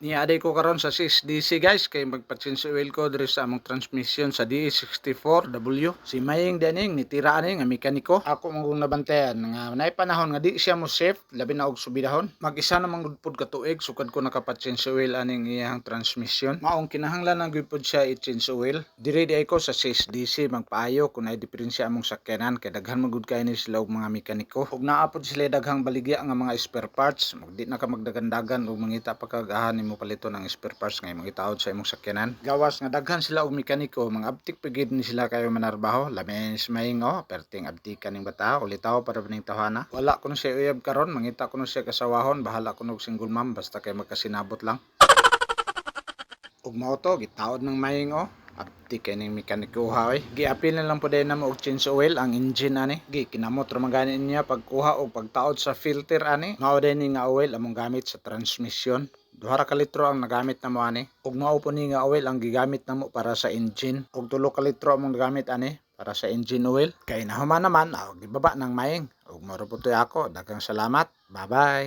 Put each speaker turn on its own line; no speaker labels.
Niaday ko karon sa CSDC guys kay magpa-change oil ko diri sa among transmission sa DE64W. Si Maying daning nitira ani nga mekaniko. Ako mong nabantayan nga nay panahon nga di siya mo safe labi na og subidahon. Mag-isa na manggudpod ka tuig sukad ko nakapa-change oil aning iyang transmission. Maong kinahanglan ang gyud siya i-change oil. Diri di ay ko sa CSDC magpaayo kung ay diferensya among sakyanan kay daghan magud kay ni sila og mga mekaniko. Ug naa pod sila daghang baligya nga mga spare parts. Di na ka magdagandagan og mangita pa kagahan mo palito ng spare parts nga imong itaod sa imong sakyanan. Gawas nga daghan sila og mekaniko, mga abtik pagid ni sila kayo manarbaho. Lamis maingo, perting abtikan ning bata, ulitaw para ning tawhana. Wala kuno siya uyab karon, mangita kuno siya kasawahon, bahala kuno og single mom basta kay magkasinabot lang. Ug mao to gitaod ng maingo. Abti kay ning mekaniko ha giapil na lang po din na mo og change oil ang engine ani kinamot ra magani niya pagkuha og pagtaod sa filter ani mao din ni nga oil among gamit sa transmission. 2 ka litro ang nagamit namo ani ug mao po ni nga oil ang gigamit namo para sa engine ug 3 ka litro among nagamit ani para sa engine oil kay nahuman naman gibaba ng maing ug mao po ako daghang salamat. Bye bye.